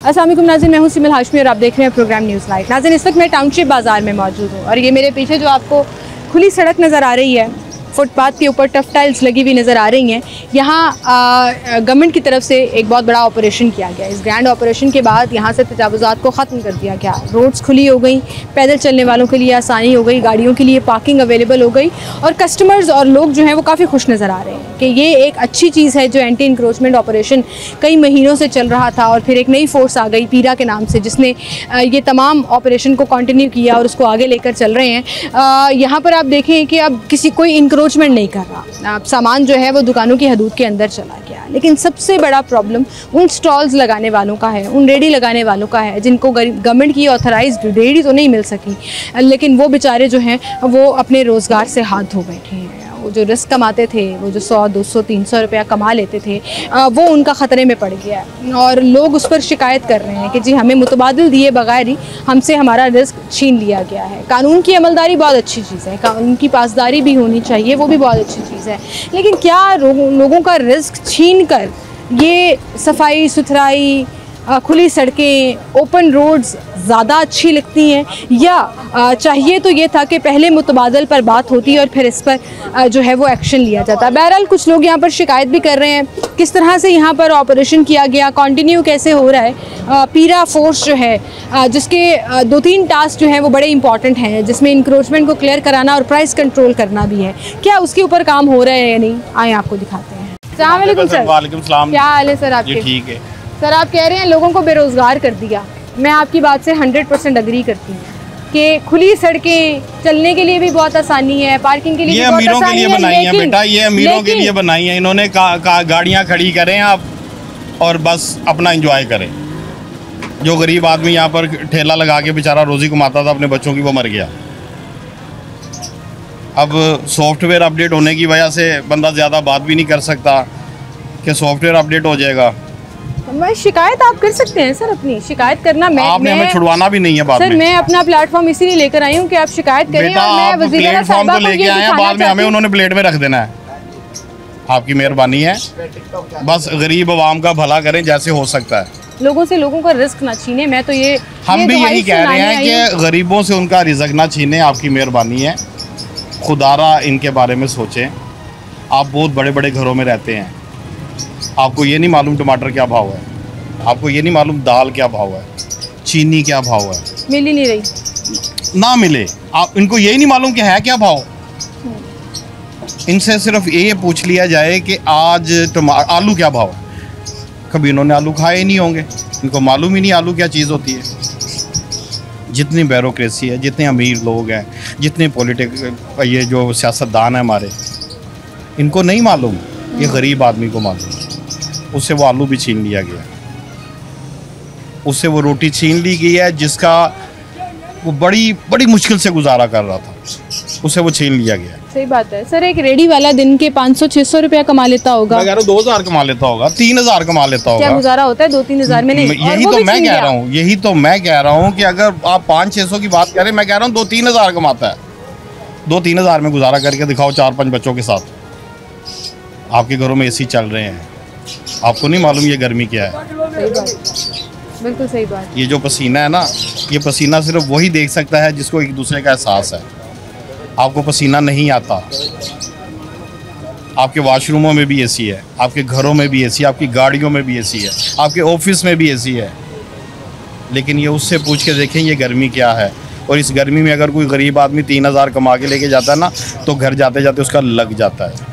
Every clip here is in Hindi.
अस्सलाम वालेकुम नाज़रीन, मैं हूं सिमल हाशमी और आप देख रहे हैं प्रोग्राम न्यूज़ लाइव। नाज़रीन, इस वक्त मैं टाउनशिप बाज़ार में मौजूद हूं और ये मेरे पीछे जो आपको खुली सड़क नज़र आ रही है, फुटपाथ के ऊपर टफ टाइल्स लगी हुई नज़र आ रही हैं। यहाँ गवर्नमेंट की तरफ से एक बहुत बड़ा ऑपरेशन किया गया। इस ग्रैंड ऑपरेशन के बाद यहाँ से तजावुज़ात को ख़त्म कर दिया गया। रोड्स खुली हो गई, पैदल चलने वालों के लिए आसानी हो गई, गाड़ियों के लिए पार्किंग अवेलेबल हो गई और कस्टमर्स और लोग जो हैं वो काफ़ी खुश नज़र आ रहे हैं कि ये एक अच्छी चीज़ है जो एंटी इंक्रोचमेंट ऑपरेशन कई महीनों से चल रहा था और फिर एक नई फोर्स आ गई पीरा के नाम से, जिसने ये तमाम ऑपरेशन को कंटिन्यू किया और उसको आगे लेकर चल रहे हैं। यहाँ पर आप देखें कि अब कोई इंक्रोचमेंट नहीं कर रहा, अब सामान जो है वो दुकानों की हदूद के अंदर चला गया। लेकिन सबसे बड़ा प्रॉब्लम उन स्टॉल्स लगाने वालों का है, उन रेडी लगाने वालों का है जिनको गवर्नमेंट की ऑथराइज्ड रेडी तो नहीं मिल सकी, लेकिन वो बेचारे जो हैं वो अपने रोज़गार से हाथ धो बैठे हैं। वो जो रिस्क कमाते थे, वो जो 100, 200, 300 रुपया कमा लेते थे, वो उनका ख़तरे में पड़ गया है और लोग उस पर शिकायत कर रहे हैं कि जी हमें मुतबादिल दिए बगैर ही हमसे हमारा रिस्क छीन लिया गया है। कानून की अमलदारी बहुत अच्छी चीज़ है, कानून की पासदारी भी होनी चाहिए, वो भी बहुत अच्छी चीज़ है, लेकिन क्या लोगों का रिस्क छीन कर ये सफाई सुथराई, खुली सड़कें, ओपन रोड्स ज़्यादा अच्छी लगती हैं, या चाहिए तो ये था कि पहले मुतबादल पर बात होती और फिर इस पर जो है वो एक्शन लिया जाता। बहरहाल कुछ लोग यहाँ पर शिकायत भी कर रहे हैं किस तरह से यहाँ पर ऑपरेशन किया गया, कंटिन्यू कैसे हो रहा है। पीरा फोर्स जो है जिसके 2-3 टास्क जो हैं वो बड़े इंपॉर्टेंट हैं, जिसमें इंक्रोचमेंट को क्लियर कराना और प्राइस कंट्रोल करना भी है, क्या उसके ऊपर काम हो रहा है या नहीं, आए आपको दिखाते हैं। अस्सलाम वालेकुम सर। वालेकुम सलाम। क्या हाल है सर आपके? ठीक है सर, आप कह रहे हैं लोगों को बेरोज़गार कर दिया। मैं आपकी बात से 100% अग्री करती हूँ कि खुली सड़कें चलने के लिए भी बहुत आसानी है, पार्किंग के लिए ये अमीरों के लिए बनाई है बेटा, ये अमीरों के लिए बनाई है। इन्होंने गाड़ियाँ खड़ी करें आप और बस अपना एंजॉय करें। जो गरीब आदमी यहाँ पर ठेला लगा के बेचारा रोज़ी कमाता था अपने बच्चों की, वो मर गया। अब सॉफ्टवेयर अपडेट होने की वजह से बंदा ज़्यादा बात भी नहीं कर सकता कि सॉफ्टवेयर अपडेट हो जाएगा। मैं शिकायत आप कर सकते हैं सर, अपनी शिकायत करना आपने हमें छुड़वाना भी नहीं है बाद सर में। मैं अपना प्लेटफॉर्म इसीलिए लेकर आई हूँ कि आप शिकायत करें और मैं वज़ीर प्लेटफॉर्म तो लेके आए हैं, बाद में हमें उन्होंने प्लेट में रख देना है। आपकी मेहरबानी है, बस गरीब आवाम का भला करें जैसे हो सकता है, लोगों से लोगों का रिस्क ना छीने। मैं तो हम भी यही कह रहे हैं कि गरीबों से उनका रिस्क ना छीने। आपकी मेहरबानी है, खुदारा इनके बारे में सोचें। आप बहुत बड़े बड़े घरों में रहते हैं, आपको ये नहीं मालूम टमाटर क्या भाव है, आपको ये नहीं मालूम दाल क्या भाव है, चीनी क्या भाव है, मिल ही नहीं रही ना मिले। आप इनको यही नहीं मालूम कि है क्या भाव। इनसे सिर्फ ये पूछ लिया जाए कि आज आलू क्या भाव है, कभी इन्होंने आलू खाए ही नहीं होंगे, इनको मालूम ही नहीं आलू क्या चीज़ होती है। जितनी ब्यूरोक्रेसी है, जितने अमीर लोग हैं, जितने ये जो सियासतदान हैं हमारे, इनको नहीं मालूम, ये गरीब आदमी को मालूम। उससे वो आलू भी छीन लिया गया, उससे वो रोटी छीन ली गई है जिसका वो बड़ी मुश्किल से गुजारा कर रहा था, उससे वो छीन लिया गया। सही बात है सर। एक रेडी वाला दिन के 500-600 रुपया कमा लेता होगा, मैं कह रहा हूँ 2000 कमा लेता होगा, 3000 कमा लेता होगा। क्या गुजारा होता है 2-3 हज़ार में? नहीं, यही तो मैं कह रहा हूँ, यही तो मैं कह रहा हूँ कि अगर आप 500-600 की बात करें, मैं कह रहा हूँ 2-3 हज़ार कमाता है। 2-3 हज़ार में गुजारा करके दिखाओ 4-5 बच्चों के साथ। आपके घरों में AC चल रहे हैं, आपको नहीं मालूम ये गर्मी क्या है। सही बात, बिल्कुल सही बात। ये जो पसीना है ना, ये पसीना सिर्फ वही देख सकता है जिसको एक दूसरे का एहसास है। आपको पसीना नहीं आता। आपके वॉशरूमों में भी AC है, आपके घरों में भी AC, आपकी गाड़ियों में भी AC है, आपके ऑफिस में भी AC है, लेकिन ये उससे पूछ के देखें ये गर्मी क्या है। और इस गर्मी में अगर कोई गरीब आदमी 3000 कमा के लेके जाता है ना, तो घर जाते जाते उसका लग जाता है।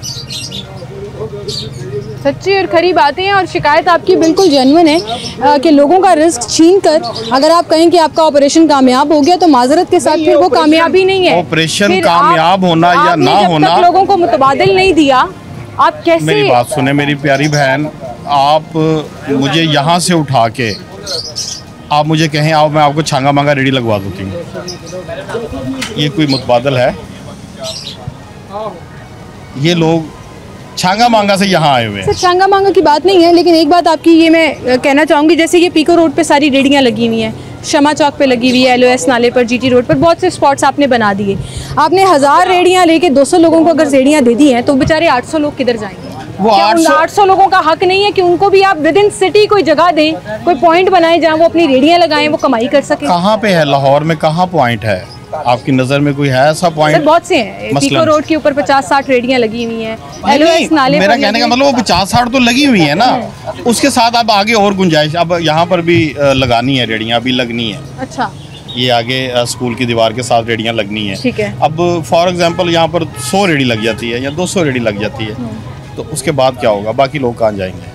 सच्ची और खरी बातें हैं और शिकायत आपकी बिल्कुल जेन्युइन है कि लोगों का रिस्क छीन कर अगर आप कहें कि आपका ऑपरेशन कामयाब हो गया तो माजरत के साथ फिर वो कामयाबी नहीं है। ऑपरेशन कामयाब होना या ना होना, लोगों को मुतबादिल नहीं दिया, आप कैसे? मेरी बात सुने मेरी प्यारी बहन, आप मुझे यहाँ से उठा के आप मुझे कहें आओ मैं आपको छांगा मांगा रेडी लगवा देती हूँ, ये कोई मुतबादल है? ये लोग छांगा मांगा से यहाँ आए हुए हैं। सर छांगा मांगा की बात नहीं है, लेकिन एक बात आपकी ये मैं कहना चाहूँगी, जैसे ये पीको रोड पे सारी रेडियाँ लगी हुई हैं, शमा चौक पे लगी हुई है, LOS नाले पर, GT रोड पर बहुत से स्पॉट्स आपने बना दिए। आपने 1000 रेडियाँ लेके 200 लोगों को अगर रेडियाँ दे दी हैं तो बेचारे 800 लोग किधर जाएंगे? वो क्या उन 800 लोगों का हक नहीं है कि उनको भी आप विद इन सिटी कोई जगह दें, कोई पॉइंट बनाए जहाँ वो अपनी रेडियां लगाएं, वो कमाई कर सके? कहाँ पे है लाहौर में, कहाँ पॉइंट है आपकी नज़र में? कोई है ऐसा सर पॉइंट? बहुत से हैं, पीको रोड के ऊपर 50-60 रेडियां लगी हुई हैं, LOS नाले मेरा पर कहने का लगी- मतलब वो 50-60 तो लगी हुई है ना, उसके साथ अब आगे और गुंजाइश, अब यहाँ पर भी लगानी है रेडियाँ, अभी लगनी है। अच्छा ये आगे स्कूल की दीवार के साथ रेडियाँ लगनी है। ठीक है। अब फॉर एग्जांपल यहाँ पर 100 रेडी लग जाती है या 200 रेडी लग जाती है, तो उसके बाद क्या होगा? बाकी लोग कहाँ जाएंगे?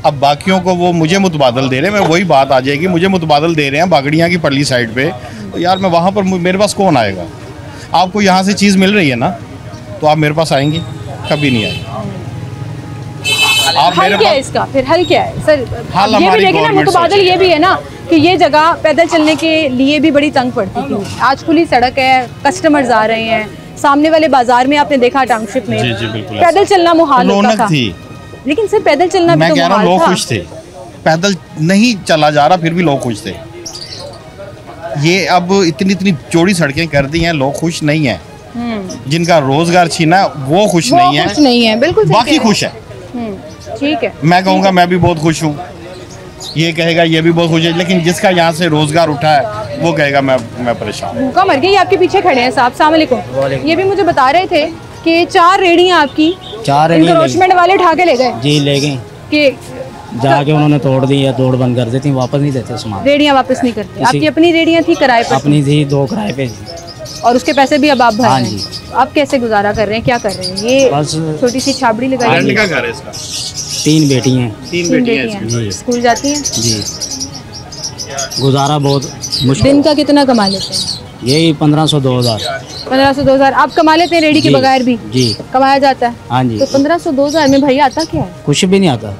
अब बाकियों को वो मुझे मुतबादल दे रहे हैं, मैं वही बात आ जाएगी, मुझे मुतबादल दे रहे हैं बागड़ियाँ की पल्ली साइड पे, तो यार मैं वहाँ पर मेरे पास कौन आएगा? आपको यहाँ से चीज़ मिल रही है ना, तो आप मेरे पास आएंगी? कभी नहीं आएंगी। आप हल मेरे क्या है पास इसका? फिर हल क्या है सर? हल ये भी हमारी देखिए ना, गवर्नमेंट मुतबादल सोचे। ये भी है ना कि ये जगह पैदल चलने के लिए भी बड़ी तंग पड़ती थी, आज खुली सड़क है, कस्टमर्स आ रहे हैं, सामने वाले बाजार में आपने देखा टाउनशिप में जी जी बिल्कुल पैदल चलना मुहाल होता रौनक था। थी। लेकिन सर पैदल चलना भी मैं तो कह रहा हूँ मुहाल लोग था। खुश थे, पैदल नहीं चला जा रहा फिर भी लोग खुश थे। ये अब इतनी चौड़ी सड़कें कर दी हैं, लोग खुश नहीं हैं। जिनका रोजगार छीना वो खुश वो नहीं खुश है, नहीं है, बिल्कुल सही बाकी कह खुश है। रहे हैं। ठीक है, मैं कहूँगा मैं भी बहुत खुश हूँ, ये कहेगा ये भी बहुत खुश है, लेकिन जिसका यहाँ से रोजगार उठा है वो कहेगा मैं परेशान हूँ। भूखा मर गई। आपके पीछे खड़े हैं साहब, अस्सलाम वालेकुम। ये भी मुझे बता रहे थे कि 4 रेडियां आपकी 4 रेडियां इंक्रोचमेंट वाले उठा के ले गए जी ले गए, कि जाके उन्होंने तोड़ दी या तोड़ बंद कर देती, वापस नहीं देते सामान। रेडियां वापस नहीं करते। इसी- आपकी अपनी रेडियां थी, किराए पर अपनी थी 2 किराए पे जी। और उसके पैसे भी अब आप भर हाँ रहे हैं। जी। आप कैसे गुजारा कर रहे हैं, क्या कर रहे हैं? ये बस छोटी सी छाबड़ी लगाई रेंट है, का घर है इसका, 3 बेटी हैं 3 तीन बेटियां बेटियां इसकी। जी। स्कूल जाती हैं। जी, गुजारा बहुत मुश्किल। दिन का कितना कमा लेते हैं? यही 1500-2000 1500-2000 आप कमा लेते हैं रेडी के जी। बगैर भी जी। कमाया जाता है? हाँ जी, तो 1500-2000 में भाई आता क्या है? कुछ भी नहीं आता।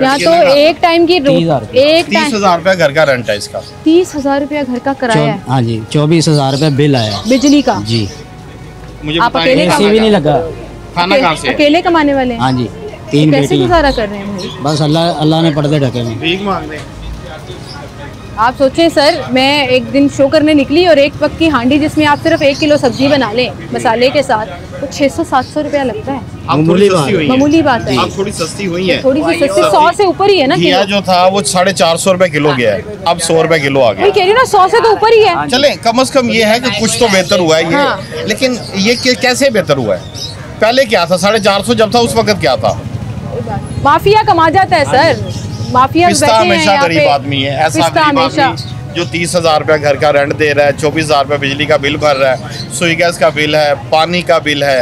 यहाँ तो एक टाइम की 30,000 एक टाइम 30,000 रुपया घर का रेंट है इसका। 30,000 रुपया घर का किराया है, हाँ जी, 24,000 रुपये बिल आया बिजली का। जी। मुझे आप बताएं, अकेले ऐसे भी नहीं लगा। खाना कहाँ से है? अकेले कमाने वाले हैं? हाँ जी, 3 कैसे बेटी हैं। गुजारा कर रहे हैं भाई? बस अल्लाह ने पर्दे ढके हैं। भीख मांग रहे हैं। आप सोचें सर, मैं एक दिन शो करने निकली और एक वक्त की हांडी जिसमें आप सिर्फ 1 किलो सब्जी बना लें मसाले के साथ, तो 600-700 रुपया लगता है। आप थोड़ी मामूली सस्ती हुई हैं। मामूली बात है। आप थोड़ी सस्ती हुई है। थोड़ी सी सस्ती 100 से ऊपर ही है ना घिया किलो। जो था वो 450 रुपए किलो गया है, अब 100 रुपए किलो आ मैं गया। कह रही हूँ ना, 100 से तो ऊपर ही है। चले कम से कम ये है कि कुछ तो बेहतर हुआ है ये। हाँ। लेकिन ये कैसे बेहतर हुआ है? पहले क्या था? 450 जब था उस वक्त क्या था? माफिया कमा जाता है सर, माफिया पिस्ता बैठे हैं हमेशा यहाँ गरीब पे। आदमी है, ऐसा पिस्ता गरीब हमेशा। आदमी जो 30,000 रुपया घर का रेंट दे रहा है, 24,000 रुपया बिजली का बिल भर रहा है, सुई गैस का बिल है, पानी का बिल है,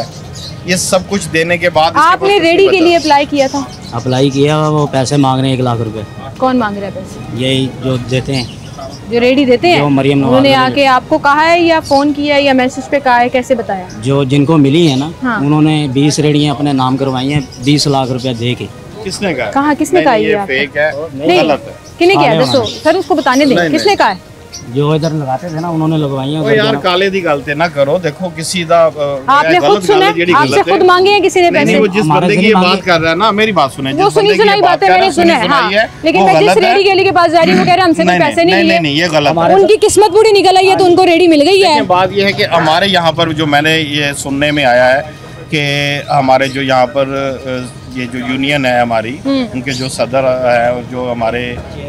ये सब कुछ देने के बाद इसके पास आपने कुछ नहीं रेडी के बचा। लिए अप्लाई किया था? अप्लाई किया, वो पैसे मांग रहे हैं 1 लाख रुपए। कौन मांग रहा है पैसे? यही जो देते हैं, जो रेडी देते हैं? जो मरियम नवाज उन्होंने रेडी आके आपको कहा है या फोन किया है या मैसेज पे कहा है, कैसे बताया? जो जिनको मिली है ना, हाँ। उन्होंने 20 रेडियां अपने नाम करवाई हैं 20 लाख रुपया दे के। किसने कहा? कहाँ, किसने नहीं, कहा नहीं, ये ये आपको? फेक है, नहीं, गलत है। किसने किया? आने दसो वाला। सर, उसको बताने दें नहीं, किसने कहा है? जो इधर लगाते थे ना, उन्होंने लगवाई हैं ओ उधर यार जाना। काले दी गलते ना करो, देखो किसी दा आपने खुद सुना? आपसे खुद मांगे हैं किसी ने नहीं, पैसे? वो जिस हमारे बंदे से की ये नहीं बात मांगे। कर रहा है ना, मेरी बात सुने, वो जिस सुनी बंदे की ये सुनाई बात बातें कर रहा मैंने सुना है, सुनी हाँ। सुनाई है, लेकिन वो मैं जिस गलत है। रेडी गली के पास जा रही हूँ, वो कह रहे हैं हमसे कोई पैसे नहीं लिए। नहीं, ये गलत है। उनकी किस्मत पूरी निकल आई है तो उनको रेडी मिल गई है। देखिए, बात ये है कि हमारे यहाँ पर जो मैंने ये सुनने में आया है कि हमारे जो यहाँ पर ये जो यूनियन है हमारी, उनके जो सदर है, जो हमारे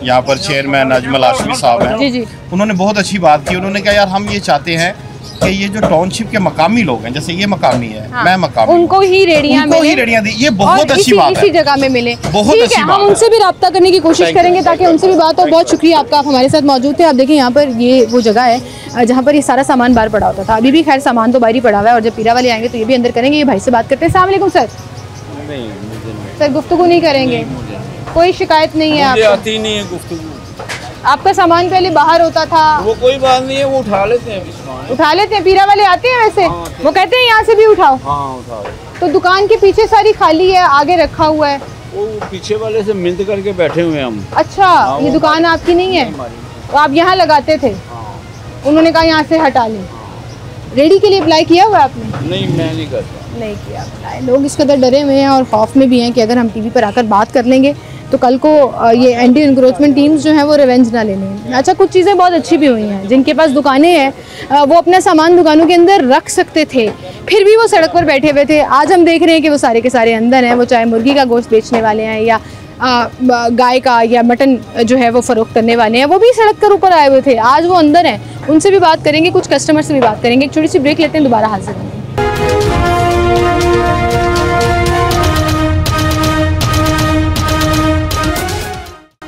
यहाँ पर चेयरमैन अजमल हाशमी साहब जी, हैं, जी। उन्होंने बहुत अच्छी बात की। उन्होंने कहा यार हम ये चाहते हैं कि ये जो टाउनशिप के मकामी लोग हैं, जैसे ये मकामी है, हाँ, मैं मकामी हूँ, उनको ही रेडियां उनको ही मिले रेडियां दी, ये बहुत और अच्छी बात इसी है। जगह में मिले। बहुत ठीक अच्छी है, बात हम है। उनसे भी रब्ता करने की कोशिश Thank you, करेंगे ताकि उनसे भी बात हो। बहुत शुक्रिया आपका, आप हमारे साथ मौजूद थे। आप देखिए यहाँ पर ये वो जगह है जहाँ पर ये सारा सामान बाहर पड़ा होता था। अभी भी खैर सामान तो बाहर ही पड़ा हुआ है और जब पीरा वाले आएंगे तो ये भी अंदर करेंगे। ये भाई से बात करते हैं। अस्सलाम वालेकुम सर। सर गुफ्तगू नहीं करेंगे? कोई शिकायत नहीं है मुझे आपको? आती नहीं है गुफ्तगू। आपका सामान पहले बाहर होता था, वो कोई बात नहीं है, वो उठा लेते हैं अभी सामान। उठा लेते हैं? पीरा वाले आते हैं वैसे? हाँ, आते वो कहते हैं यहाँ से भी उठाओ। हाँ उठा लो। तो दुकान के पीछे सारी खाली है, आगे रखा हुआ है। वो पीछे वाले से मिलत करके बैठे हुए हैं हम। अच्छा, वो ये दुकान आपकी नहीं है? हमारी। तो आप यहाँ लगाते थे? हाँ। उन्होंने कहा यहाँ से हटा लें। रेडी के लिए अप्लाई किया हुआ है आपने? नहीं, मैं नहीं करता। नहीं किया अप्लाई। लोग इस कदर डरे हुए हैं और खौफ में भी हैं कि अगर हम टीवी पर आकर बात कर लेंगे तो कल को ये एंटी इंक्रोचमेंट टीम्स जो हैं वो रिवेंज ना लेने। अच्छा, कुछ चीज़ें बहुत अच्छी भी हुई हैं, जिनके पास दुकानें हैं वो अपना सामान दुकानों के अंदर रख सकते थे, फिर भी वो सड़क पर बैठे हुए थे। आज हम देख रहे हैं कि वो सारे के सारे अंदर हैं, वो चाहे मुर्गी का गोश्त बेचने वाले हैं या गाय का या मटन जो है वो फ़रोख्त करने वाले हैं, वो भी सड़क पर ऊपर आए हुए थे, आज वो अंदर हैं। उनसे भी बात करेंगे, कुछ कस्टमर से भी बात करेंगे। एक छोटी सी ब्रेक लेते हैं, दोबारा हाजिर होंगे।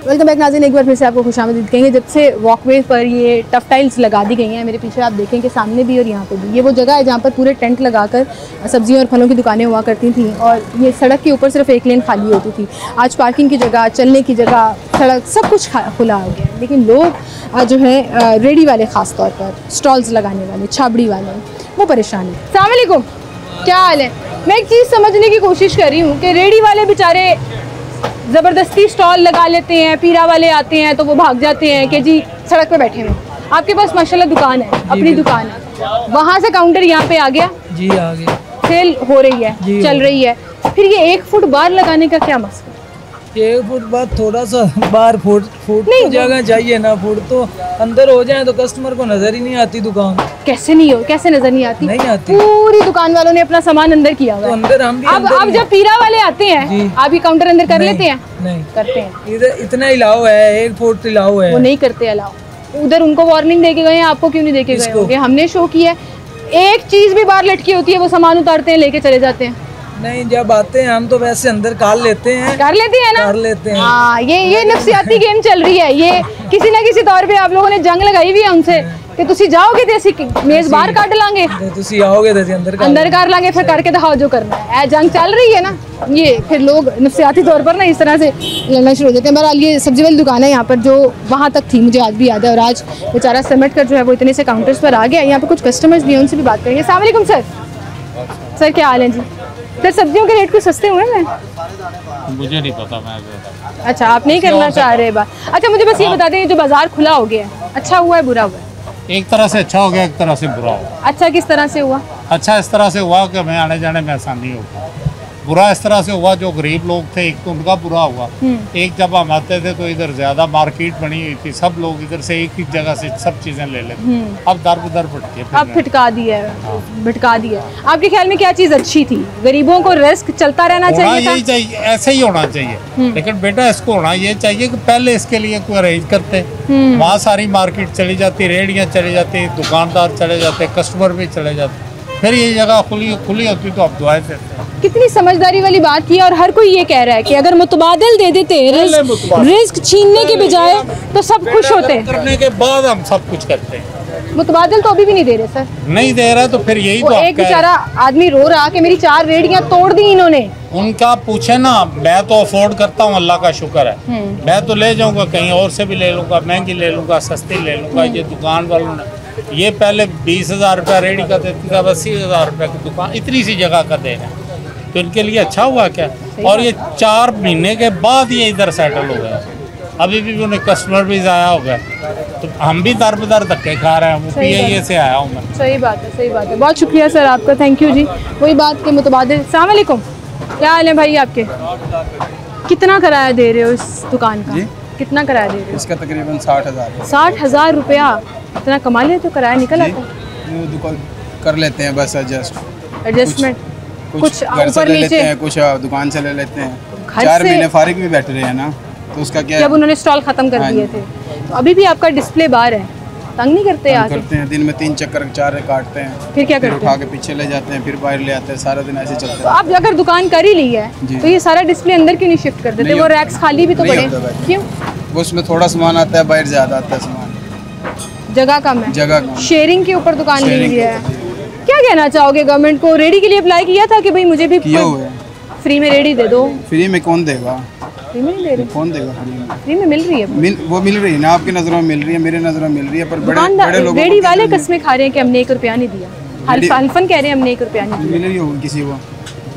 वेलकम बैक नाज़रीन, एक बार फिर से आपको खुशामदीद कहेंगे। जब से वॉकवे पर ये टफ टाइल्स लगा दी गई हैं, मेरे पीछे आप देखें कि सामने भी और यहाँ पे भी, ये वो जगह है जहाँ पर पूरे टेंट लगाकर सब्जियों और फलों की दुकानें हुआ करती थी और ये सड़क के ऊपर सिर्फ एक लेन खाली होती थी। आज पार्किंग की जगह, चलने की जगह, सड़क सब कुछ खुला हो गया, लेकिन लोग जो है रेडी वाले ख़ास तौर पर स्टॉल्स लगाने वाले, छाबड़ी वाले, वो परेशान हैं। अस्सलाम वालेकुम, क्या हाल है? मैं एक चीज़ समझने की कोशिश कर रही हूँ कि रेडी वाले बेचारे ज़बरदस्ती स्टॉल लगा लेते हैं, पीरा वाले आते हैं तो वो भाग जाते हैं कि जी सड़क पे बैठे हुए। आपके पास माशाल्लाह दुकान है, अपनी दुकान है, वहाँ से काउंटर यहाँ पे आ गया जी, आ गया, सेल हो रही है, चल रही है, फिर ये 1 फुट बाहर लगाने का क्या मसला? 1 फुट बाद थोड़ा सा बाहर फुट नहीं, तो जगह चाहिए ना, फुट तो अंदर हो जाए तो कस्टमर को नजर ही नहीं आती दुकान। कैसे नहीं हो, कैसे नजर नहीं आती? नहीं आती, पूरी दुकान वालों ने अपना सामान अंदर किया हुआ तो है। अंदर हम भी अब जब पीरा वाले आते हैं, आप ये काउंटर अंदर कर लेते हैं? नहीं करते हैं। इधर इतना इलाव है, 1 फुट इलाव है, वो नहीं करते अलाउ। उधर उनको वार्निंग दे के गए हैं, आपको क्यों नहीं दे के गए होंगे? हमने शो किया, एक चीज भी बाहर लटकी होती है वो सामान उतारते हैं, लेके चले जाते हैं। नहीं, जब आते हैं हम तो वैसे अंदर कर लेते हैं ना, कर लेते हैं। हाँ, ये नफ्सियाती गेम चल रही है, ये किसी ना किसी तौर पे आप लोगों ने जंग लगाई हुई है उनसे कि तुसी जाओगे तो ऐसी मेज बाहर काट लांगे, तुसी आओगे तो अंदर कर लांगे, फिर करके दिखाओ जो करना है। जंग चल रही है ना ये, फिर लोग नफ्सियाती तौर पर ना इस तरह से लड़ना शुरू हो जाते हैं। बहरहाल ये सब्जी वाली दुकान है यहाँ पर जो वहाँ तक थी, मुझे आज भी याद है, और आज बेचारा समेट कर जो है वो इतने से काउंटर्स पर आ गया। यहाँ पे कुछ कस्टमर्स भी हैं, उनसे भी बात करेंगे। अस्सलाम वालेकुम सर, क्या हाल है जी? सर सब्जियों के रेट कुछ सस्ते हुए हैं? मुझे नहीं पता, मैं अच्छा, आप नहीं करना चाह रहे बात। अच्छा, मुझे बस ये बता दें, जो बाजार खुला हो गया है, अच्छा हुआ है बुरा हुआ है? एक तरह से अच्छा हो गया, एक तरह से बुरा हुआ। अच्छा किस तरह से हुआ? अच्छा इस तरह से हुआ कि हमें आने जाने में आसानी होगी। बुरा इस तरह से हुआ, जो गरीब लोग थे एक तो उनका बुरा हुआ। एक जब हम आते थे तो इधर ज्यादा मार्केट बनी हुई थी, सब लोग इधर से एक ही जगह से सब चीजें ले लेते, अब दर बदर भटके, अब भटका दिया है, भटका दिया। आपके ख्याल में क्या चीज अच्छी थी? गरीबों को रिस्क चलता रहना चाहिए था? यही चाहिए, ऐसे ही होना चाहिए। लेकिन बेटा इसको होना ये चाहिए कि पहले इसके लिए कोई अरेंज करते, वहाँ सारी मार्केट चली जाती, रेहड़ियाँ चली जाती, दुकानदार चले जाते, कस्टमर भी चले जाते, फिर ये जगह खुली होती तो आप दुआएं देते। कितनी समझदारी वाली बात की, और हर कोई ये कह रहा है कि अगर मुतबादिल दे देते, रिस्क छीनने के बजाय, तो सब खुश होते। करने के बाद हम सब कुछ करते हैं। मुतबादिल तो अभी भी नहीं दे रहे सर। नहीं दे रहा तो फिर यही तो एक बेचारा आदमी रो रहा कि मेरी 4 रेहड़ियां तोड़ दी इन्होंने। उनका पूछे ना, मैं तो अफोर्ड करता हूँ, अल्लाह का शुक्र है, मैं तो ले जाऊंगा, कहीं और से भी ले लूंगा, महंगी ले लूंगा, सस्ती ले लूंगा। ये दुकान वालों ने ये पहले 20,000 रुपया रेहड़ी का देती था, 80,000 रुपये की दुकान, इतनी सी जगह का दे रहे हैं, तो इनके लिए अच्छा हुआ क्या? और ये 4 महीने के बाद ये इधर सेटल हो गया, अभी भी उन्हें कस्टमर भी ज़ाया हो गए, तो हम भी दर बदर धक्के खा रहे हैं। PIA से आया हूँ मैं। सही बात है, सही बात है। बहुत शुक्रिया सर आपका, थैंक यू जी। वही बात के मुतबादिल। अस्सलाम वालेकुम, क्या हाल है भाई आपके? कितना किराया दे रहे हो इस दुकान का? कितना किराया दे रहे हो? इसका तकरीबन 60,000। 60,000 रुपया? इतना कमा ले तो किराया निकल आता? दुकान कर लेते हैं बस एडजस्टमेंट, कुछ घर से ले लेते हैं, कुछ दुकान से ले लेते हैं। 4 महीने फारिग भी बैठ रहे हैं ना, तो उसका क्या? जब उन्होंने स्टॉल खत्म कर दिए थे, तो अभी भी आपका डिस्प्ले बाहर है, तंग नहीं करते? आके करते हैं, दिन में 3 चक्कर 4 काटते हैं, फिर क्या करते हैं? उठा के पीछे ले जाते हैं, फिर बाहर ले आते हैं, सारा दिन ऐसे चलता है। तो आप अगर दुकान कर ही ली है तो ये सारा डिस्प्ले अंदर क्यों नहीं शिफ्ट कर देते? वो रैक्स खाली भी तो पड़े, क्यों? वो उसमें थोड़ा सामान आता है, बाहर ज्यादा आता है सामान, जगह कम है, जगह कम। शेयरिंग के ऊपर दुकान ली हुई है। क्या कहना चाहोगे गवर्नमेंट को? रेडी के लिए अप्लाई किया था कि भाई मुझे भी फ्री में रेडी दे दो? फ्री में कौन देगा? फ्री में नहीं दे रहे? कौन देगा फ्री में? फ्री में मिल रही है, वो मिल रही है ना, आपकी नज़रों में मिल रही है, मेरे नज़रों में मिल रही है, पर बड़े लोग रेडी वाले कस्में खा रहे हैं कि हमने 1 रुपया नहीं दिया, हल्फन कह रहे हैं हमने 1 रुपया नहीं दिया। मिल रही होगी किसी को,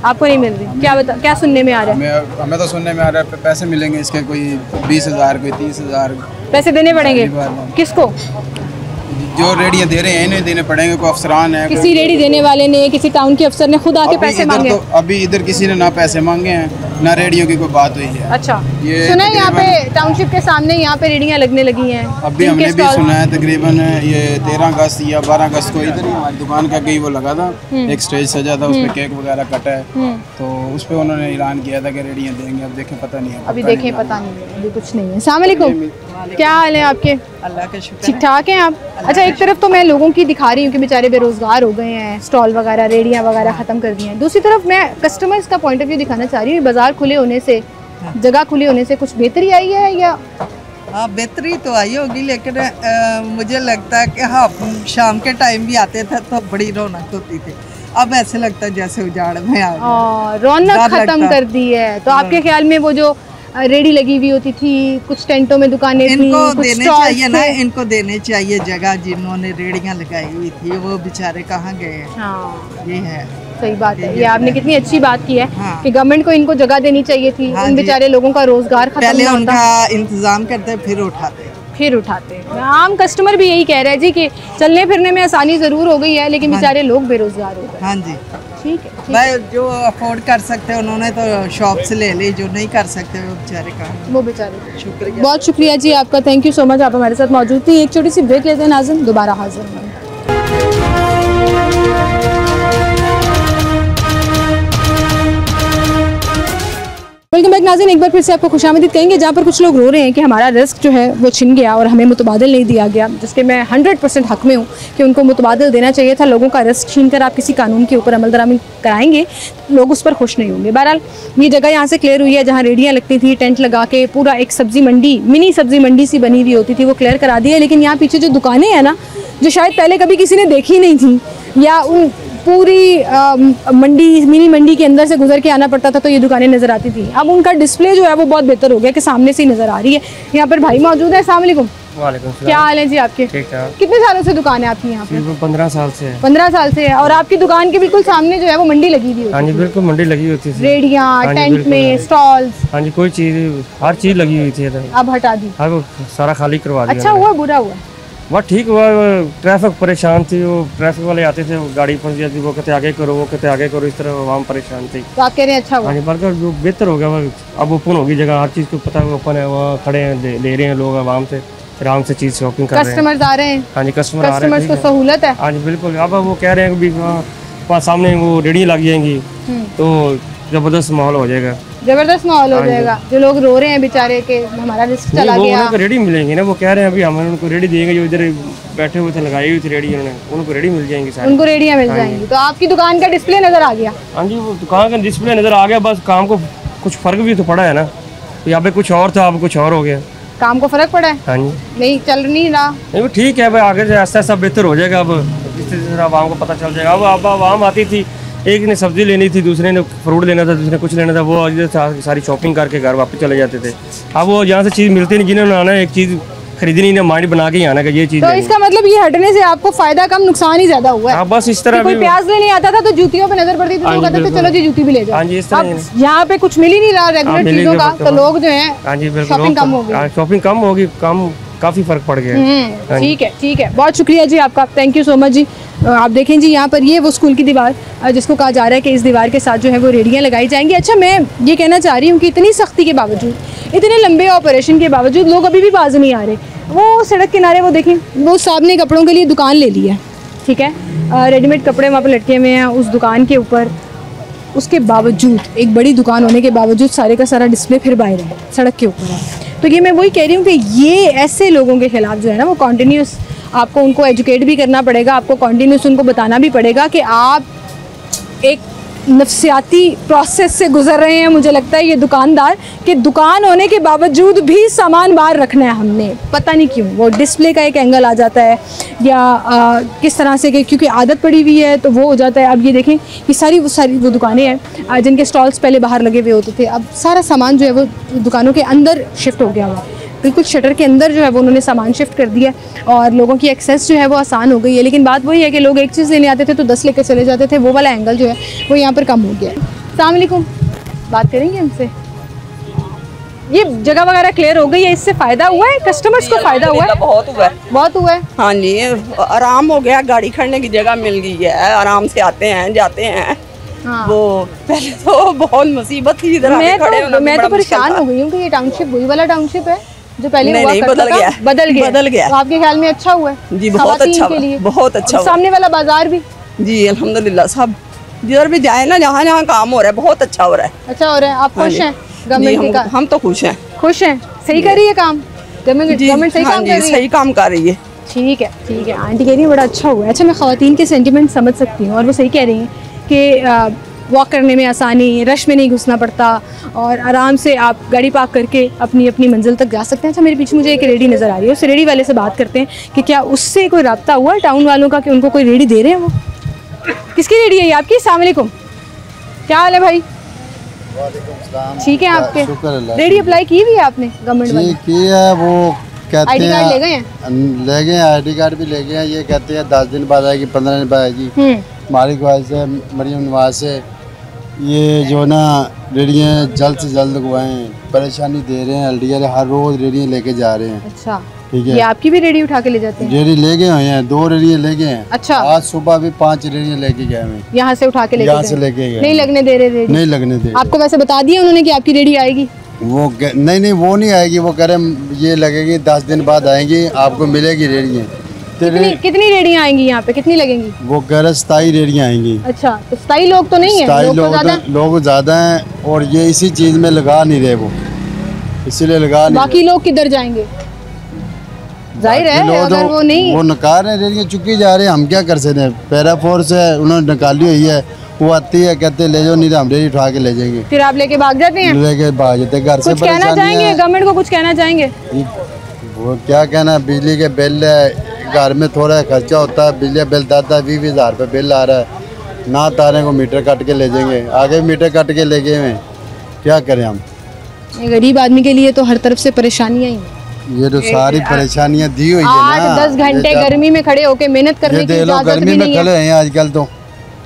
आपको नहीं मिल रही? क्या सुनने में आ रहा है? हमें तो सुनने में आ रहा है पैसे मिलेंगे इसके, कोई 20,000, कोई 30,000 पैसे देने पड़ेंगे। किसको? जो रेडियाँ दे रहे हैं इन्हें देने पड़ेंगे, कोई अफसरान है, किसी रेडी देने वाले ने, किसी टाउन के अफसर ने खुद आके पैसे मांगे? तो अभी इधर किसी ने ना पैसे मांगे हैं ना रेडियो की कोई बात हुई है। अच्छा, ये सुना है यहाँ पे टाउनशिप के सामने यहाँ पे रेडियाँ लगने लगी हैं। अभी हमने भी सुना है तकरीबन ये 13 अगस्त या 12 अगस्त को इधर ही हमारी दुकान का गई वो लगा था, एक स्टेज सजा था, उसपे केक वगैरह कटा है, तो उस पर उन्होंने ऐलान किया था कि रेडियाँ देंगे। अब देखें पता नहीं है, अभी देखें पता नहीं है, अभी कुछ नहीं है। अस्सलाम वालेकुम, क्या हाल है आपके? अल्लाह का शुक्र, ठीक ठाक हैं आप? अच्छा, एक तरफ तो मैं लोगों की दिखा रही हूँ कि बेचारे बेरोजगार हो गए हैं, स्टॉल वगैरह रेडियाँ वगैरह ख़त्म कर दी हैं, दूसरी तरफ मैं कस्टमर्स का पॉइंट ऑफ व्यू दिखाना चाह रही हूँ। बाज़ार खुले होने से, जगह खुली होने से कुछ बेहतरी आई है या? हाँ बेहतरी तो आई होगी, लेकिन मुझे लगता है कि हाँ शाम के टाइम भी आते थे तो बड़ी रौनक होती थी, अब ऐसे लगता है जैसे उजाड़ में आ गए, रौनक ख़त्म कर दी है। तो आपके ख्याल में वो जो रेडी लगी हुई होती थी, कुछ टेंटों में दुकानें थी, इनको कुछ देने चाहिए ना, इनको देने चाहिए जगह, जिन्होंने रेडियाँ लगाई हुई थी वो बेचारे कहाँ गए हैं। हाँ, ये है, सही बात है, ये आपने कितनी अच्छी बात की है हाँ। कि गवर्नमेंट को इनको जगह देनी चाहिए थी। हाँ, उन बेचारे लोगों का रोजगार खत्म पहले ना होता, उनका इंतजाम करते फिर उठाते। आम कस्टमर भी यही कह रहा है जी कि चलने फिरने में आसानी जरूर हो गई है, लेकिन बेचारे लोग बेरोजगार हो गए। हाँ जी, ठीक है, भाई जो अफोर्ड कर सकते हैं उन्होंने तो शॉप से ले ली, जो नहीं कर सकते वो बेचारे कहाँ। वो बेचारे। शुक्रिया, बहुत शुक्रिया जी आपका, थैंक यू सो मच, आप हमारे साथ मौजूद थी। एक छोटी सी ब्रेक लेते हैं नाज़िम, दोबारा हाजिर होंगे। वेलकम बैक नाज़रीन, एक बार फिर से आपको खुशामदीद कहेंगे। जहाँ पर कुछ लोग रो रहे हैं कि हमारा रिस्क जो है वो छिन गया और हमें मुतबादिल नहीं दिया गया, जिसके मैं 100% हक में हूँ कि उनको मुतबादिल देना चाहिए था। लोगों का रिस्क छीन कर आप किसी कानून के ऊपर अमल दरामद कराएंगे, लोग उस पर खुश नहीं होंगे। बहरहाल ये जगह यहाँ से क्लियर हुई है, जहाँ रेडियाँ लगती थी, टेंट लगा के पूरा एक सब्ज़ी मंडी, मिनी सब्ज़ी मंडी सी बनी हुई होती थी, वो क्लियर करा दी है। लेकिन यहाँ पीछे जो दुकानें हैं ना, जो शायद पहले कभी किसी ने देखी नहीं थी, या उन पूरी मंडी, मिनी मंडी के अंदर से गुजर के आना पड़ता था तो ये दुकानें नज़र आती थी, अब उनका डिस्प्ले जो है वो बहुत बेहतर हो गया कि सामने से ही नज़र आ रही है। यहाँ पर भाई मौजूद है, अस्सलाम वालेकुम। वालेकुम सलाम। क्या हाल है जी आपके? ठीक ठाक। कितने सालों से दुकान है आपकी यहाँ पे? 15 साल से है। 15 साल से है। और आपकी दुकान के बिल्कुल सामने जो है वो मंडी लगी हुई हाँ जी, बिल्कुल मंडी लगी हुई थी, रेडियाँ, टेंट में स्टॉल्स, हाँ जी, कोई चीज़ हर चीज़ लगी हुई थी। अब हटा दी? अब सारा खाली करवा दिया। अच्छा हुआ बुरा हुआ? वह ठीक हुआ, ट्रैफिक परेशान थी, वो ट्रैफिक वाले आते थे, वो गाड़ी फंस जाती, वो कहते आगे करो, वो कहते आगे करो, इस तरह आवाम परेशान थी। तो आप कह रहे हैं अच्छा हुआ? हाँ जी, बल्कि जो बेहतर हो गया, वो अब ओपन होगी जगह, हर चीज़ को पता है, ओपन है, वहाँ खड़े हैं, ले रहे हैं लोग आवाम से, आराम से चीज़ शॉपिंग कर रहे हैं। कस्टमर्स आ रहे हैं? हाँ जी, कस्टमर आ रहे हैं, को सहूलत है। हाँ जी बिल्कुल। अब वो कह रहे हैं कि वहाँ सामने वो रेडियाँ लग जाएंगी तो ज़बरदस्त माहौल हो जाएगा, जबरदस्त माहौल हो जाएगा। जो लोग रो रहे हैं बेचारे के हमारा रिस्क चला गया, उनको रेडी मिलेंगी ना, वो कह रहे हैं अभी हम उनको रेडी देंगे, जो इधर बैठे हुए थे, लगाई हुई थी रेडी, उनको रेडी मिल जाएंगी सारी, उनको रेडियाँ मिल जाएंगी। तो आपकी दुकान का डिस्प्ले नजर आ गया? हाँ जी, वो दुकान का डिस्प्ले नजर आ गया, बस काम को कुछ फर्क भी तो पड़ा है ना, यहाँ पे कुछ और था, अब कुछ और हो गया, काम को फर्क पड़ा है? हाँ जी, नहीं चल नहीं रहा? नहीं वो ठीक है भाई, आगे से ऐसा ऐसा बेहतर हो जाएगा, अब जिस तरह आवाम को पता चल जाएगा। अब आवाम आती थी, एक ने सब्जी लेनी थी, दूसरे ने फ्रूट लेना था, दूसरे ने कुछ लेना था, वो इधर सारी शॉपिंग करके घर वापस चले जाते थे। अब वो यहाँ से चीज़ मिलती नहीं, जिन्होंने आना एक चीज़ खरीदनी नहीं, माइंड बना के ही आना कि ये चीज़। तो इसका मतलब ये हटने से आपको फायदा कम नुकसान ही ज्यादा हुआ है? हाँ बस इस तरह। कोई प्याज लेने आता था तो जूतियों पे नजर पड़ती थी, तो कहते थे चलो जी जूती भी ले जाओ। हाँ जी, इस तरह यहाँ पे कुछ मिल ही नहीं रहा रेगुलर चीजों का, तो लोग जो है हाँ जी बिल्कुल शॉपिंग कम हो गई, शॉपिंग कम होगी, कम काफ़ी फ़र्क पड़ गया। ठीक है, ठीक है, बहुत शुक्रिया जी आपका, थैंक यू सो मच जी। आप देखें जी, यहाँ पर ये वो स्कूल की दीवार जिसको कहा जा रहा है कि इस दीवार के साथ जो है वो रेडियाँ लगाई जाएंगी। अच्छा, मैं ये कहना चाह रही हूँ कि इतनी सख्ती के बावजूद, इतने लंबे ऑपरेशन के बावजूद लोग अभी भी बाज नहीं आ रहे। वो सड़क किनारे वो देखें, वो साहब ने कपड़ों के लिए दुकान ले ली है, ठीक है, रेडीमेड कपड़े वहाँ पर लटके हुए हैं उस दुकान के ऊपर, उसके बावजूद, एक बड़ी दुकान होने के बावजूद सारे का सारा डिस्प्ले फिर बाहर है, सड़क के ऊपर है। तो ये मैं वही कह रही हूँ कि ये ऐसे लोगों के खिलाफ जो है ना वो कॉन्टीन्यूस आपको उनको एजुकेट भी करना पड़ेगा, आपको कॉन्टीन्यूस उनको बताना भी पड़ेगा कि आप एक नफ्सियाती प्रोसेस से गुजर रहे हैं। मुझे लगता है ये दुकानदार कि दुकान होने के बावजूद भी सामान बाहर रखना है हमने, पता नहीं क्यों वो डिस्प्ले का एक एंगल आ जाता है या किस तरह से, क्योंकि आदत पड़ी हुई है तो वो हो जाता है। अब ये देखें कि सारी वो दुकानें हैं जिनके स्टॉल्स पहले बाहर लगे हुए होते थे, अब सारा सामान जो है वो दुकानों के अंदर शिफ्ट हो गया हुआ, बिल्कुल शटर के अंदर जो है वो उन्होंने सामान शिफ्ट कर दिया और लोगों की एक्सेस जो है वो आसान हो गई है। लेकिन बात वही है कि लोग एक चीज़ लेने आते थे तो 10 लेकर चले जाते थे, वो वाला एंगल जो है वो यहाँ पर कम हो गया है। अस्सलाम वालेकुम, बात करेंगे हमसे? ये जगह वगैरह क्लियर हो गई है, इससे फायदा हुआ है, कस्टमर्स को फायदा हुआ है? बहुत हुआ है, बहुत हुआ है। हाँ जी, आराम हो गया, गाड़ी खड़ने की जगह मिल गई है, आराम से आते हैं जाते हैं। हाँ। वो पहले तो बहुत मुसीबत थी इधर मैं तो परेशान हो गई हूँ कि ये टाउनशिप वही वाला टाउनशिप है जो पहले नहीं, हुआ नहीं, करता था। बदल गया। तो आपके ख्याल में अच्छा हुआ है? जी बहुत अच्छा के लिए बहुत अच्छा। सामने वाला बाजार भी जी अल्हम्दुलिल्लाह, सब जिधर भी जाए ना, जहाँ जहाँ काम हो रहा है बहुत अच्छा हो रहा है। अच्छा हो रहा है, आप खुश हैं गवर्नमेंट का? हम तो खुश हैं। खुश हैं, सही कर रही है काम गवर्नमेंट सही काम कर रही है? सही काम कर रही है। ठीक है ठीक है, आंटी कह रही है बड़ा अच्छा हुआ है। अच्छा, मैं ख़वातीन के सेंटिमेंट समझ सकती हूँ और वो सही कह रही हैं कि वॉक करने में आसानी, रश में नहीं घुसना पड़ता और आराम से आप गाड़ी पार्क करके अपनी अपनी मंजिल तक जा सकते हैं। अच्छा, मेरे पीछे मुझे एक रेडी नज़र आ रही है, उस रेडी वाले से बात करते हैं कि क्या उससे कोई रब्ता हुआ टाउन वालों का कि उनको कोई रेडी दे रहे हैं? वो किसकी रेडी है ये आपकी? अस्सलाम वालेकुम, क्या हाल है भाई? ठीक है, आपके रेडी अप्लाई की हुई है आपने गवर्नमेंट वाली? की है, वो कहते आईडी कार्ड ले गए हैं? ले गए, आईडी कार्ड भी ले गए हैं। ये कहते हैं 10 दिन बाद आएगी, 15 दिन बाद आएगी। हमारी ख्वाहिश है मरियम नवाज से ये जो ना रेडियाँ जल्द से जल्द लगवाएं, परेशानी दे रहे हैं। एलडीआर हर रोज रेडियाँ लेके जा रहे हैं। अच्छा, ठीक है, ये आपकी भी रेडी उठा के ले जाते हैं? रेडी ले गए हैं, 2 रेडियाँ ले गए हैं। अच्छा, आज सुबह भी 5 रेडियाँ लेके गए हैं, यहाँ से उठा के यहाँ से लेके गए। नहीं लगने दे रहे रेडी? नहीं लगने दे। आपको वैसे बता दिया उन्होंने कि आपकी रेडी आएगी? वो नहीं वो नहीं आएगी, वो कह रहे ये लगेगी 10 दिन बाद आएंगी, आपको मिलेगी रेडियाँ। कितनी रेडियाँ आएंगी यहाँ पे, कितनी लगेंगी? वो कह रहे 27 रेडियाँ आएंगी। अच्छा, तो 27 लोग तो नहीं है? लोग ज़्यादा हैं और ये इसी चीज़ में लगा नहीं रहे, वो इसीलिए लगा नहीं। बाकी लोग किधर जाएंगे? जाहिर है अगर वो नहीं, वो नकार रहे, रेडियाँ चुकी जा रहे हैं, हम क्या कर सकते हैं? पैरा फोर्स है, उन्होंने निकाली हुई है, वो आती है कहते ले जाओ, नहीं तो हम रेडी उठा के ले जाएंगे। फिर आप लेके भाग जाते हैं? लेके भाग जाते घर से। कुछ कहना चाहेंगे गवर्नमेंट को? कुछ कहना चाहेंगे? वो क्या कहना, बिजली के बिल है, घर में थोड़ा खर्चा होता है, बिजली बिल 10-20 हज़ार रुपये बिल आ रहा है ना, तारे को मीटर काट के ले जाएंगे, आगे मीटर काट के ले गए हैं, क्या करें हम? गरीब आदमी के लिए तो हर तरफ से परेशानियाँ ही, ये तो सारी परेशानियाँ दी हुई है ना। 8-10 घंटे गर्मी में खड़े होके मेहनत करने की इजाजत गर्मी भी में नहीं खड़े हैं आजकल, तो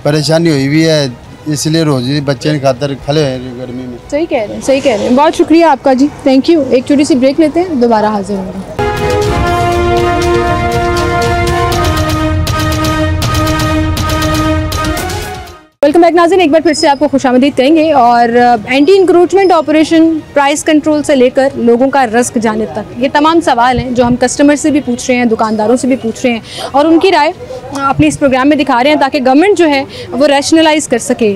परेशानी हुई हुई है, इसलिए रोजी बच्चे की खातर खड़े हैं गर्मी में। सही कह रहे हैं, सही कह रहे हैं। बहुत शुक्रिया आपका जी, थैंक यू। एक छोटी सी ब्रेक लेते हैं, दोबारा हाजिर होंगे। वेलकम बैक नाज़रीन, एक बार फिर से आपको खुशामदीद कहेंगे। और anti encroachment operation, price control से लेकर लोगों का रस्क जाने तक, ये तमाम सवाल हैं जो हम कस्टमर से भी पूछ रहे हैं, दुकानदारों से भी पूछ रहे हैं और उनकी राय अपने इस प्रोग्राम में दिखा रहे हैं ताकि गवर्नमेंट जो है वो रैशनलाइज कर सके।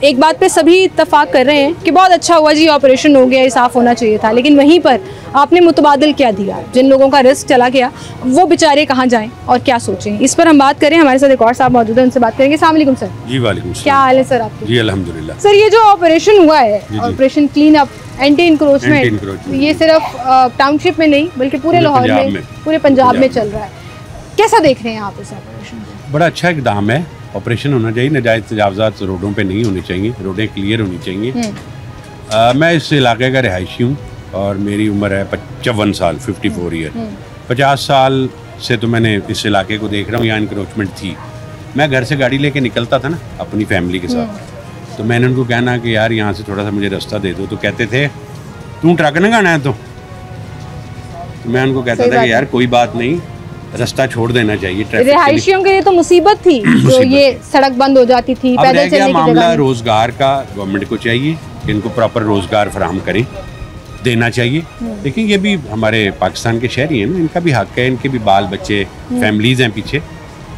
एक बात पे सभी इत्तफाक कर रहे हैं कि बहुत अच्छा हुआ जी, ऑपरेशन हो गया, ये साफ़ होना चाहिए था, लेकिन वहीं पर आपने मुतबादिल क्या दिया? जिन लोगों का रिस्क चला गया वो बेचारे कहाँ जाएँ और क्या सोचें? इस पर हम बात करें। हमारे साथ एक और साहब मौजूद है, उनसे बात करेंगे। अस्सलाम वालेकुम सर। जी वालेकुम। क्या हाल है सर आपके? जी अल्हम्दुलिल्लाह। सर, ये जो ऑपरेशन हुआ है, operation clean up anti encroachment, ये सिर्फ टाउनशिप में नहीं बल्कि पूरे लाहौर में, पूरे पंजाब में चल रहा है, कैसा देख रहे हैं आप इस ऑपरेशन को? बड़ा अच्छा इकदाम है, ऑपरेशन होना चाहिए, नाजायज़ तजावज़ात रोडों पे नहीं होने चाहिए, रोडें क्लियर होनी चाहिए। मैं इस इलाके का रिहायशी हूँ और मेरी उम्र है 55 साल, 54 ईयर। 50 साल से तो मैंने इस इलाके को देख रहा हूँ, यहाँ इंक्रोचमेंट थी। मैं घर से गाड़ी लेके निकलता था ना अपनी फैमिली के साथ, तो मैंने उनको कहना कि यार यहाँ से थोड़ा सा मुझे रास्ता दे दो, तो कहते थे तू ट्रक न गाना है तो मैं उनको कहता था कि यार कोई बात नहीं, रास्ता छोड़ देना चाहिए। रिहायशियों के लिए तो मुसीबत थी जो ये सड़क बंद हो जाती थी, पैदल चलने की मामला रोजगार का गवर्नमेंट को चाहिए कि इनको प्रॉपर रोजगार फराहम करें, देना चाहिए। लेकिन ये भी हमारे पाकिस्तान के शहरी हैं ना, इनका भी हक है, इनके भी बाल बच्चे, फैमिलीज हैं पीछे,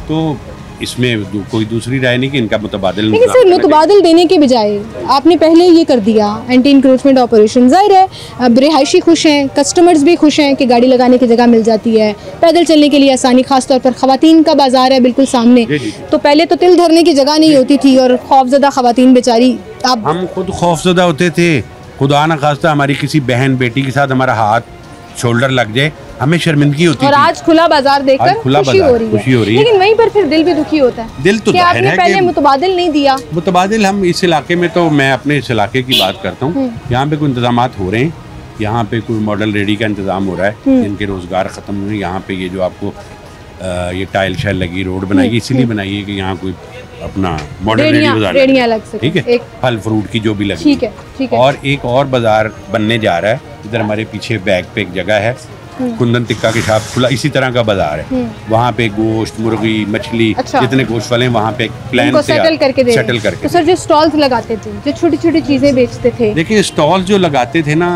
तो इसमें कोई दूसरी राय नहीं कि इनका मुतबादिल। लेकिन सर, मुतबादिल देने के बजाय आपने पहले ये कर दिया एंटी इंक्रोचमेंट ऑपरेशन। जाहिर है अब रिहायशी खुश हैं, कस्टमर्स भी खुश हैं कि गाड़ी लगाने की जगह मिल जाती है, पैदल चलने के लिए आसानी, खासतौर पर ख़वातीन का बाजार है बिल्कुल सामने। तो पहले तो तिल धरने की जगह नहीं होती थी और खौफजदा ख़वातीन बेचारी, अब हम खुद खौफजदा होते थे। खुदा न खास्ता हमारी किसी बहन बेटी के साथ हमारा हाथ शोल्डर लग जाए, हमें शर्मिंदगी होती और आज खुला बाजार देखकर खुशी हो रही है। लेकिन वहीं पर फिर दिल भी दुखी होता है। दिल तो जाहिर है कि पहले मुतबादिल नहीं दिया। मुतबादिल हम इस इलाके में, तो मैं अपने इस इलाके की बात करता हूँ, यहाँ पे कोई इंतजामात हो रहे हैं, यहाँ पे कोई मॉडल रेडी का इंतजाम हो रहा है, जिनके रोजगार खत्म हुए। यहाँ पे ये जो आपको ये टाइल शाइल लगी रोड बनाई, इसीलिए बनाई है कि यहाँ कोई अपना मॉडल रेडियाँ लग सके, ठीक है, फल फ्रूट की जो भी लगी, ठीक है। और एक और बाजार बनने जा रहा है इधर हमारे पीछे बैग पे एक जगह है, कुंदन टिक्का के साथ खुला इसी तरह का बाजार है। वहाँ पे गोश्त, मुर्गी, मछली, जितने गोश्त वाले हैं वहाँ पे प्लान से सेटल करके। तो सर जो स्टॉल्स लगाते थे, जो छोटी छोटी चीजें बेचते थे, देखिए स्टॉल जो लगाते थे ना,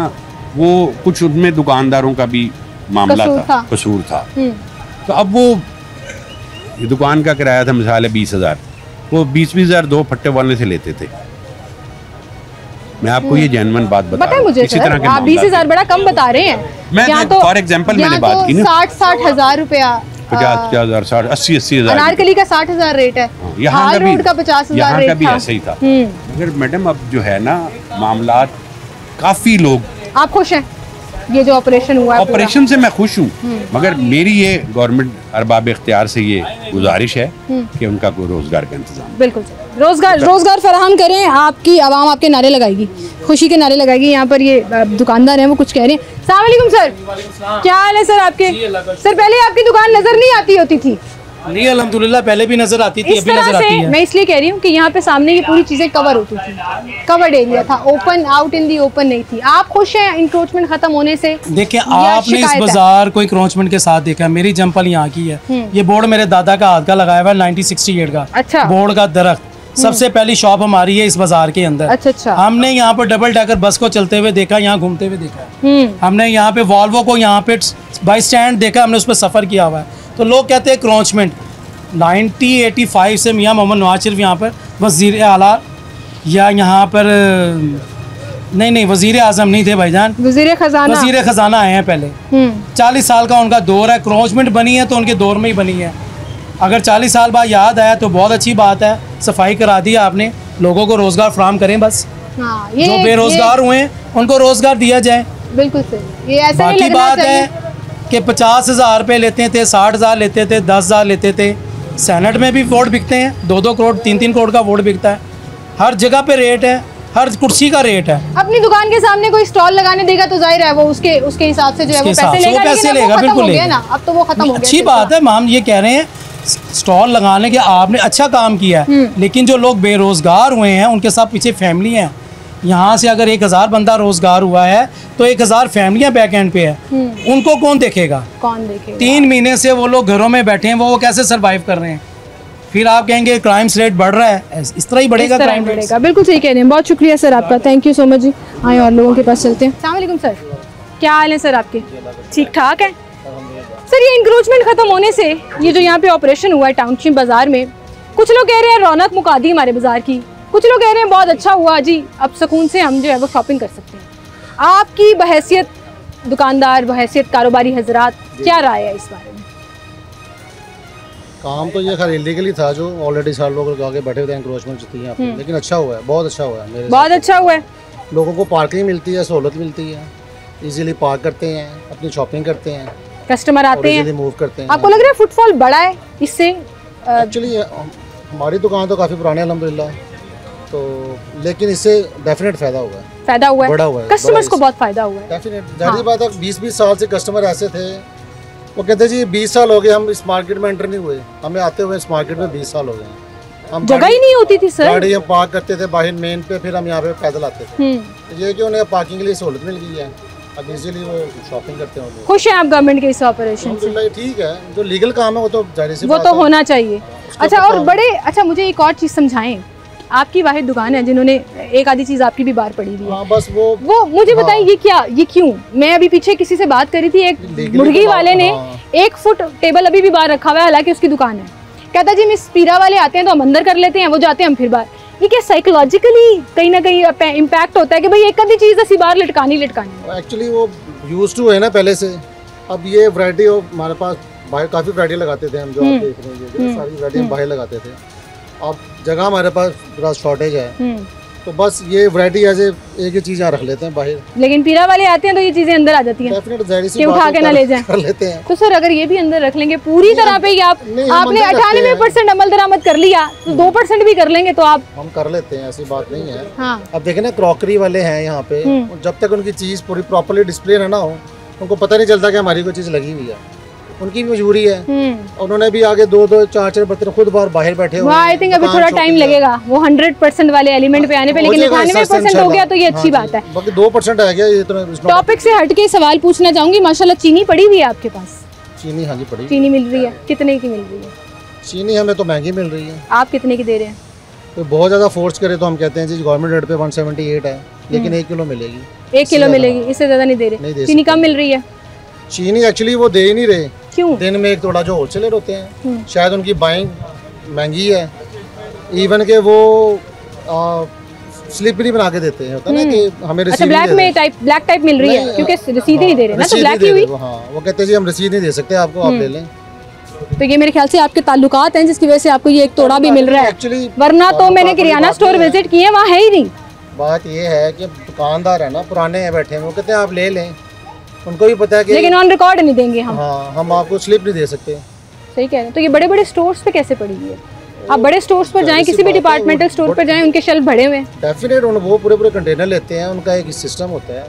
वो कुछ उनमें दुकानदारों का भी मामला था, कसूर था। तो अब वो दुकान का किराया था मिसाल है 20,000, वो 20-20 हज़ार 2 फट्टे वाले से लेते थे। मैं आपको ये जेन्युइन बात बता रहा हूँ। इसी तरह के आप 20,000 बड़ा कम बता रहे हैं। मैं तो फॉर एग्जांपल मैंने बात की ना, 60-60 हज़ार रुपया, 50,000, 60, 80 हज़ार। अनारकली का 60,000 रेट है, यहाँ रोड का 50,000 रेट था, भी ऐसे ही था। मगर मैडम अब जो है ना मामला, काफी लोग, आप खुश हैं ये जो ऑपरेशन हुआ है? ऑपरेशन से मैं खुश हूँ, मगर मेरी ये गवर्नमेंट अरबाब इख्तियार से ये गुजारिश है कि उनका कोई रोजगार का इंतजाम, बिल्कुल रोजगार फराहम करें। आपकी आवाम आपके नारे लगाएगी, खुशी के नारे लगाएगी। यहाँ पर ये दुकानदार हैं, वो कुछ कह रहे हैं। अस्सलाम वालेकुम सर, क्या हाल है सर आपके? सर पहले आपकी दुकान नजर नहीं आती होती थी? नहीं अल्हम्दुलिल्लाह, पहले भी नजर आती थी, अभी नजर आती है। मैं इसलिए कह रही हूँ कि यहाँ पे सामने ये पूरी चीजें कवर होती थी, कवर्ड एरिया था, open out in the open नहीं थी। आप खुश हैं इंक्रोचमेंट खत्म होने से? देखिए आपने इस बाजार को इंक्रोचमेंट के साथ देखा है। मेरी जंपल यहाँ की है, ये बोर्ड मेरे दादा का हाथ का लगाया हुआ है 1968 का। अच्छा। बोर्ड का दरख्त, सबसे पहली शॉप हमारी है इस बाजार के अंदर। अच्छा। हमने यहाँ पर डबल डेकर बस को चलते हुए देखा, यहाँ घूमते हुए देखा, हमने यहाँ पे वॉल्वो को यहाँ पे बाई स्टैंड देखा, हमने उस पर सफर किया हुआ है। तो लोग कहते हैं क्रोचमेंट। 1985 से मियाँ मोहम्मद नवाज शरीफ यहाँ पर वज़ीर आला, या यहाँ पर नहीं वज़ीर आज़म नहीं थे भाईजान, वज़ीर ख़जाना आए हैं पहले। 40 साल का उनका दौर है, क्रोचमेंट बनी है तो उनके दौर में ही बनी है। अगर 40 साल बाद याद आया तो बहुत अच्छी बात है, सफाई करा दी आपने, लोगों को रोज़गार फराहम करें बस। जो बेरोज़गार हुए हैं उनको रोज़गार दिया जाए। बिल्कुल सही। ये ऐसा बाकी बात है कि 50,000 रुपये लेते थे, 60,000 लेते थे, 10,000 लेते थे। सेनेट में भी वोट बिकते हैं, 2-2 करोड़ 3-3 करोड़ का वोट बिकता है। हर जगह पे रेट है, हर कुर्सी का रेट है। अपनी दुकान के सामने कोई स्टॉल लगाने देगा तो जाहिर है वो उसके हिसाब से जो है वो पैसे लेगा, बिल्कुल लेगा ना। अब तो वो खत्म हो गया। अच्छी बात है, हम ये कह रहे हैं स्टॉल लगाने के आपने अच्छा काम किया है, लेकिन जो लोग बेरोजगार हुए हैं उनके साथ पीछे फैमिली हैं। यहाँ से अगर 1,000 बंदा रोजगार हुआ है तो 1,000 फैमिलियाँ बैक एंड पे है, उनको कौन देखेगा? 3 महीने से वो लोग घरों में बैठे हैं, वो कैसे सरवाइव कर रहे हैं? फिर आप कहेंगे क्राइम रेट बढ़ रहा है, इस तरह ही बढ़ेगा क्राइम रेट। बिल्कुल सही कह रहे हैं, बहुत शुक्रिया सर आपका, थैंक यू सो मच जी। आए और लोगों के पास चलते हैं। अस्सलाम वालेकुम सर, क्या हाल है सर आपके? ठीक ठाक है सर। ये इंक्रोचमेंट खत्म होने से ये जो यहाँ पे ऑपरेशन हुआ है टाउनशिप बाजार में, कुछ लोग कह रहे हैं रौनक मुका दी हमारे बाजार की, कुछ लोग कह रहे हैं बहुत अच्छा हुआ जी, अब सुकून से हम जो है वो शॉपिंग कर सकते हैं। आपकी बहैसियत दुकानदार, बहैसियत कारोबारी हजरात, क्या राय है इस बारे में? काम तो ये खैर इलीगली था, जो ऑलरेडी 4 लोग आगे बैठे हुए थे, एनक्रोचमेंट थी यहाँ पे, लेकिन अच्छा हुआ है, बहुत अच्छा हुआ है। बहुत अच्छा हुआ है, लोगों को पार्किंग मिलती है, सहूलत मिलती है, इजीली पार्क करते हैं, अपनी शॉपिंग करते हैं, कस्टमर आते हैं, मूव करते हैं। आपको लग रहा है फुटफॉल बढ़ा है इससे? एक्चुअली हमारी दुकान तो काफ़ी पुरानी है अल्हम्दुलिल्लाह, तो लेकिन इससे डेफिनेट फ़ायदा हुआ है, बड़ा हुआ है, कस्टमर्स को बहुत फ़ायदा हुआ है। डेफिनेट जाहिर बात है, 20-20 साल से कस्टमर ऐसे थे, वो कहते जी 20 साल हो गए हम इस मार्केट में एंटर नहीं हुए, हमें आते हुए इस मार्केट में 20 साल हो गए, हम जगह ही नहीं होती थी सर, गाड़ी हम पार्क करते थे बाहर मेन पे, फिर हम यहाँ पे पैदल आते थे। ये कि उन्हें पार्किंग के लिए सहूलत मिल गई है, अब इजीली वो शॉपिंग करते हैं। खुश हैं आप गवर्नमेंट के इस ऑपरेशन से? ठीक है, जो लीगल काम है वो तो जाहिर सी बात है, वो तो होना चाहिए। अच्छा, और बड़े अच्छा मुझे एक और चीज़ समझाएं, आपकी वाहिद दुकान है जिन्होंने एक आधी चीज़ आपकी भी बाहर पड़ी हुई है, बस वो मुझे बताएं ये क्यों? मैं अभी पीछे किसी से बात करी थी, एक मुर्गी वाले ने 1 फुट टेबल अभी भी बाहर रखा हुआ है, हालांकि उसकी दुकान है, कहता जी मिस पीरा वाले आते हैं तो हम अंदर कर लेते हैं, वो जाते हैं हम फिर बाहर। ये क्या साइकोलॉजिकली कहीं ना कहीं इम्पैक्ट होता है कि भाई एक आधी चीज़ ऐसी बाहर लटकानी। एक्चुअली वो यूज्ड टू है ना पहले से, अब ये वैरायटी हमारे पास बाहर काफ़ी वैरायटी लगाते थे हम, जो आप देख रहे हैं सारी वैरायटी हम बाहर लगाते थे, अब जगह हमारे पास थोड़ा शॉर्टेज है, तो बस ये वैरायटी ऐसे एक ही चीज़ यहाँ रख लेते हैं बाहर, लेकिन पीरा वाले आते हैं तो ये चीज़ें अंदर आ जाती हैं, कि उठा के ना ले जाएं, कर लेते हैं। तो सर अगर ये भी अंदर रख लेंगे पूरी तरह पे, आपने 98% अमल दरामद कर लिया, तो 2% भी कर लेंगे तो आप हम कर लेते हैं, ऐसी बात नहीं है। हाँ। अब देखें ना, क्रॉकरी वाले हैं यहाँ पे, जब तक उनकी चीज़ पूरी प्रॉपर्ली डिस्प्ले ना हो, उनको पता नहीं चलता कि हमारी कोई चीज़ लगी हुई है, उनकी भी मजबूरी है। उन्होंने भी आगे 2-4 बर्तन खुद बाहर बैठे हुए। आई थिंक अभी थोड़ा टाइम लगेगा वो 100% वाले एलिमेंट पे आने पे, लेकिन 98% हो गया तो ये अच्छी बात है। बाकी 2% आ गया ये तो। टॉपिक से हट के सवाल पूछना चाहूंगी, माशाल्लाह चीनी पड़ी हुई है आपके पास? चीनी हाँ जी पड़ी। चीनी मिल रही है, कितने की मिल रही है? चीनी हमें तो महंगी मिल रही है। आप कितने की दे रहे हैं? तो बहुत ज़्यादा फोर्स करे तो हम कहते हैं जी गवर्नमेंट रेट पे 178 है, लेकिन 1 किलो मिलेगी। 1 किलो मिलेगी, इससे ज़्यादा नहीं दे रहे। चीनी कम मिल रही है? चीनी एक्चुअली वो दे ही नहीं रहे। क्यों? दिन में एक थोड़ा जो होलसेलर होते हैं, शायद उनकी बाइंग महंगी है। इवन के वो स्लिप नहीं बना के देते हैं, होता ना कि हमें रसीद। अच्छा, ब्लैक टाइप मिल रही है क्योंकि रसीद नहीं दे रहे ना, तो ब्लैक ही हुई। हाँ, वो कहते हैं जी हम रसीद नहीं दे सकते आपको, आप ले लें। तो ये मेरे ख्याल से आपके ताल्लुकात हैं जिसकी वजह से आपको ये एक तोड़ा भी मिल रहा है, वरना तो मैंने किराना स्टोर विजिट किए वहाँ है ही नहीं। बात ये है कि दुकानदार है ना, पुराने हैं बैठे हैं, वो कहते हैं आप ले लें, उनको भी पता है कि लेकिन ऑन रिकॉर्ड नहीं देंगे हम। हाँ, हम आपको स्लिप नहीं दे सकते। सही कह रहे हैं। तो ये बड़े बड़े स्टोर्स पे कैसे पड़ी हुई है? आप बड़े स्टोर्स पर जाएं, किसी भी डिपार्टमेंटल स्टोर पर जाएं, उनके शेल्फ भरे हुए हैं। डेफिनेट वो पूरे कंटेनर लेते हैं, उनका एक सिस्टम होता है,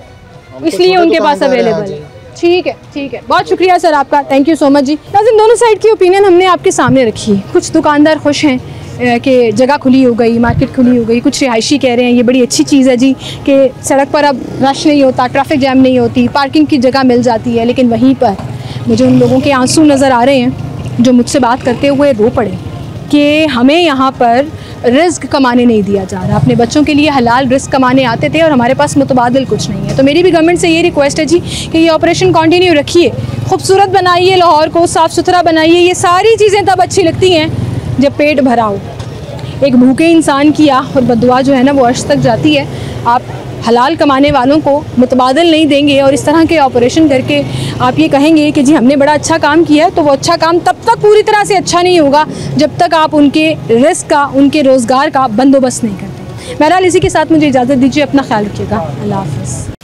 इसलिए उनके पास अवेलेबल है। ठीक है, बहुत शुक्रिया सर आपका, थैंक यू सो मच जी। नाज़रीन, दोनों साइड की ओपिनियन हमने आपके सामने रखी है। कुछ दुकानदार खुश हैं कि जगह खुली हो गई, मार्केट खुली हो गई, कुछ रिहायशी कह रहे हैं ये बड़ी अच्छी चीज़ है जी कि सड़क पर अब रश नहीं होता, ट्रैफिक जैम नहीं होती, पार्किंग की जगह मिल जाती है। लेकिन वहीं पर मुझे उन लोगों के आंसू नज़र आ रहे हैं जो मुझसे बात करते हुए रो पड़े कि हमें यहाँ पर रिस्क कमाने नहीं दिया जा रहा। अपने बच्चों के लिए हलाल रिस्क कमाने आते थे और हमारे पास मुतबादिल कुछ नहीं है। तो मेरी भी गवर्नमेंट से ये रिक्वेस्ट है जी कि ये ऑपरेशन कंटिन्यू रखिए, खूबसूरत बनाइए लाहौर को, साफ़ सुथरा बनाइए। ये सारी चीज़ें तब अच्छी लगती हैं जब पेट भरा हो। एक भूखे इंसान की आह और बददुआ जो है ना वो अर्श तक जाती है। आप हलाल कमाने वालों को मुतबादल नहीं देंगे और इस तरह के ऑपरेशन करके आप ये कहेंगे कि जी हमने बड़ा अच्छा काम किया है, तो वो अच्छा काम तब तक पूरी तरह से अच्छा नहीं होगा जब तक आप उनके रिस्क का, उनके रोज़गार का बंदोबस्त नहीं करते। बहरहाल इसी के साथ मुझे इजाज़त दीजिए, अपना ख्याल रखिएगा, अल्लाह हाफ़िज़।